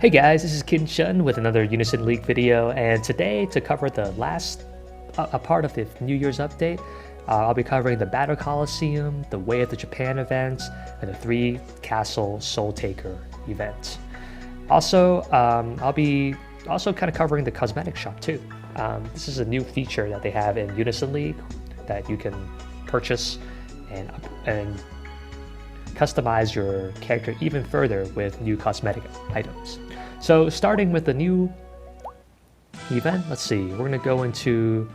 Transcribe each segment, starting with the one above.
Hey guys, this is KinShun with another Unison League video, and today to cover the last a part of the New Year's update, I'll be covering the Battle Colosseum, the Way of the Japan events, and the 3 Castle Soul Taker events. Also, I'll be kind of covering the cosmetic shop too. This is a new feature that they have in Unison League that you can purchase and customize your character even further with new cosmetic items. So starting with the new event, let's see, we're going to go into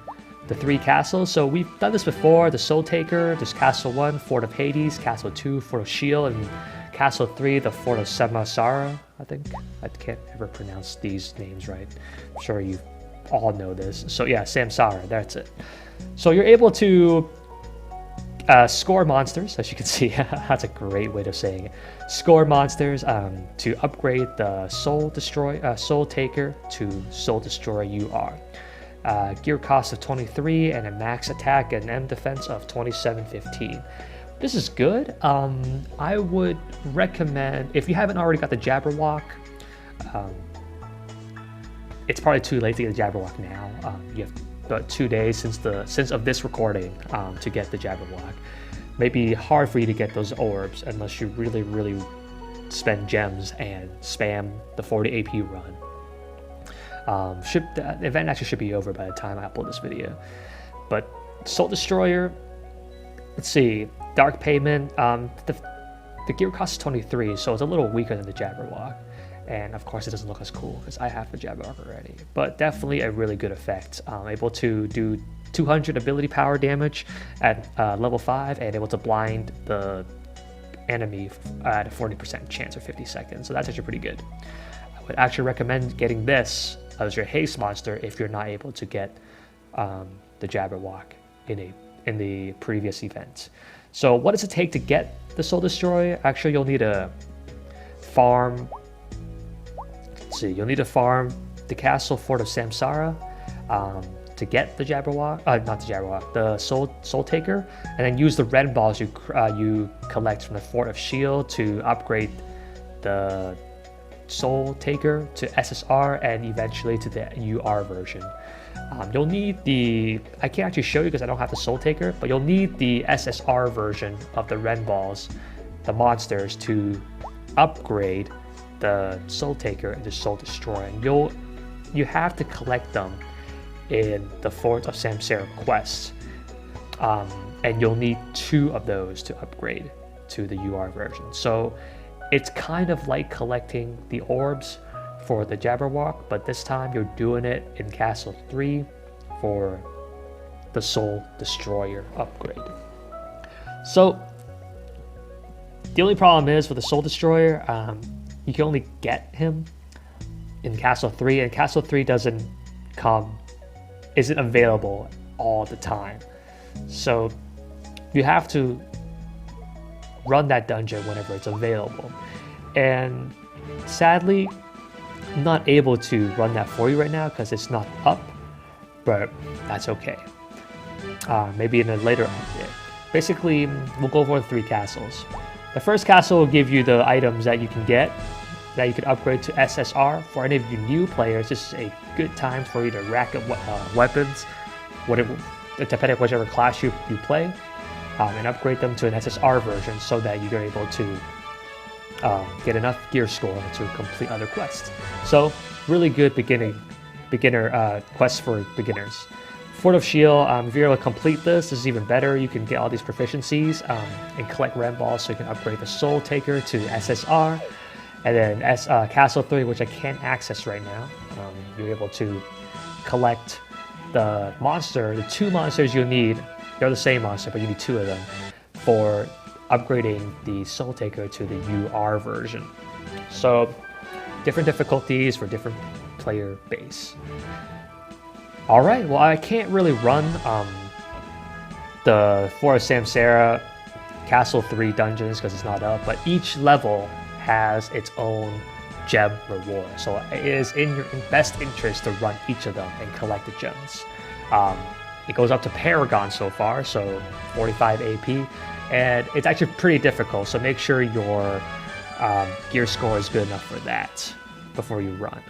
the 3 castles. So we've done this before, the Soul Taker, there's Castle 1, Fort of Hades, Castle 2, Fort of Shield, and Castle 3, the Fort of Samsara, I think. I can't ever pronounce these names right. I'm sure you all know this. So yeah, Samsara, that's it. So you're able to score monsters, as you can see. That's a great way of saying it. Score monsters to upgrade the Soul Taker to Soul Destroyer UR. Gear cost of 23 and a max attack and M defense of 2715. This is good. I would recommend, if you haven't already got the Jabberwock, it's probably too late to get the Jabberwock now. You have about 2 days since of this recording to get the Jabberwock. Maybe hard for you to get those orbs unless you really spend gems and spam the 40 AP run. The event actually should be over by the time I upload this video. But Soul Destroyer, let's see, Dark Payment, the gear cost is 23, so it's a little weaker than the Jabberwock. And of course it doesn't look as cool because I have the Jabberwock already. But definitely a really good effect. Able to do 200 ability power damage at level 5 and able to blind the enemy at a 40% chance or 50 seconds. So that's actually pretty good. I would actually recommend getting this as your haste monster if you're not able to get the Jabberwock in the previous event. So what does it take to get the Soul Destroyer? Actually, you'll need to farm. You'll need to farm the Castle Fort of Samsara to get the Jabberwock, not the Jabberwock, the Soul Taker, and then use the red balls you collect from the Fort of Shield to upgrade the Soul Taker to SSR and eventually to the UR version. You'll need I can't actually show you because I don't have the Soul Taker, but you'll need the SSR version of the red balls, the monsters, to upgrade the Soul Taker and the Soul Destroyer. And you have to collect them in the Fort of Samsara quest, and you'll need 2 of those to upgrade to the UR version. So it's kind of like collecting the orbs for the Jabberwock, but this time you're doing it in Castle 3 for the Soul Destroyer upgrade. So the only problem is with the Soul Destroyer, you can only get him in Castle 3, and Castle 3 isn't available all the time. So you have to run that dungeon whenever it's available. And sadly, I'm not able to run that for you right now because it's not up, but that's okay. Maybe in a later update. Basically, we'll go over the 3 castles. The first castle will give you the items that you can get, that you can upgrade to SSR. For any of you new players, this is a good time for you to rack up weapons, depending on whichever class you play, and upgrade them to an SSR version so that you're able to get enough gear score to complete other quests. So really good beginner quest for beginners. Fort of Shield, if you're able to complete this is even better. You can get all these proficiencies and collect red balls so you can upgrade the Soul Taker to SSR. And then Castle 3, which I can't access right now, you're able to collect the 2 monsters you need. They're the same monster, but you need 2 of them for upgrading the Soul Taker to the UR version. So different difficulties for different player base. All right, well, I can't really run the Fort of Samsara Castle 3 dungeons because it's not up, but each level has its own gem reward. So it is in your best interest to run each of them and collect the gems. It goes up to Paragon so far, so 45 AP, and it's actually pretty difficult, so make sure your gear score is good enough for that. before you run.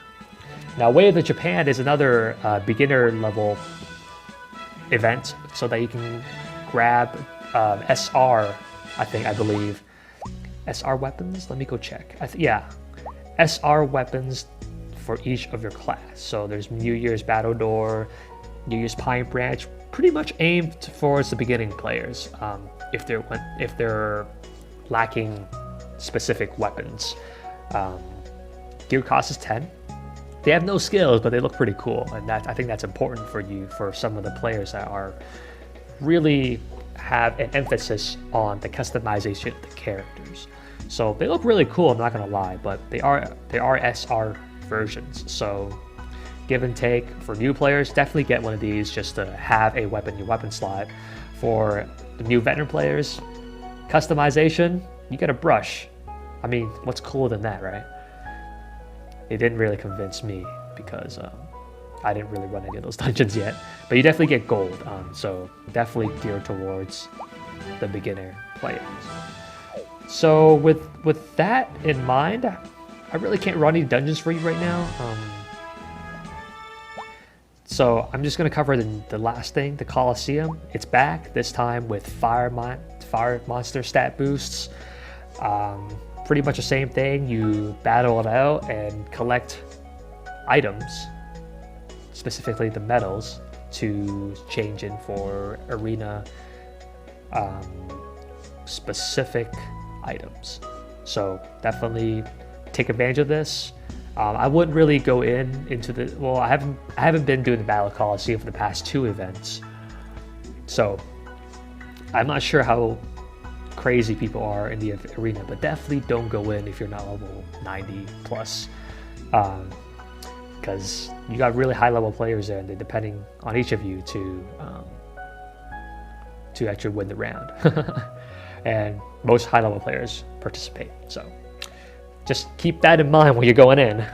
Now, Way of the Japan is another beginner level event, so that you can grab SR, I believe. SR weapons? Let me go check. Yeah, SR weapons for each of your class. So there's New Year's Battle Door, New Year's Pine Branch, pretty much aimed towards the beginning players, if they're lacking specific weapons. Gear cost is 10. They have no skills, but they look pretty cool, and I think that's important for some of the players that are really have an emphasis on the customization of the characters. So they look really cool, I'm not gonna lie, but they are SR versions. So give and take for new players, definitely get one of these just to have a weapon in your weapon slot. For the new veteran players, customization, you get a brush. I mean, what's cooler than that, right? It didn't really convince me because I didn't really run any of those dungeons yet. But you definitely get gold, so definitely geared towards the beginner players. So with that in mind, I really can't run any dungeons for you right now. So I'm just gonna cover the last thing, the Colosseum. It's back, this time with fire monster stat boosts. Pretty much the same thing. You battle it out and collect items, specifically the medals, to change in for arena specific items. So definitely take advantage of this. I wouldn't really go into the, well, I haven't been doing the Battle Colosseum for the past 2 events, so I'm not sure how crazy people are in the arena, but definitely don't go in if you're not level 90 plus, because you got really high level players there, and they're depending on each of you to actually win the round. And most high level players participate, so just keep that in mind when you're going in.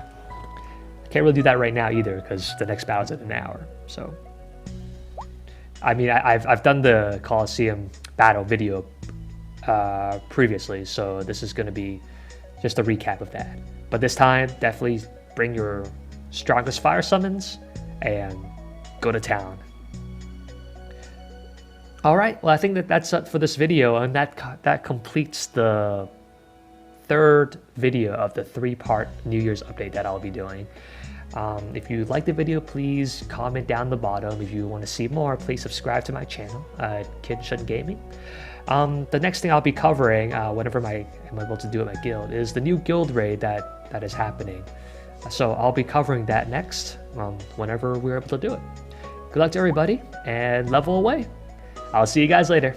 Can't really do that right now either because the next battle's in an hour. So, I mean, I've done the Colosseum battle video previously, so this is going to be just a recap of that. But this time, definitely bring your strongest fire summons and go to town. All right, well, I think that's it for this video, and that completes the 3rd video of the 3-part New Year's update that I'll be doing. If you like the video, please comment down the bottom. If you want to see more, please subscribe to my channel, KinShun Gaming. The next thing I'll be covering, whenever I'm able to do it in my guild, is the new guild raid that is happening. So I'll be covering that next, whenever we're able to do it. Good luck to everybody, and level away. I'll see you guys later.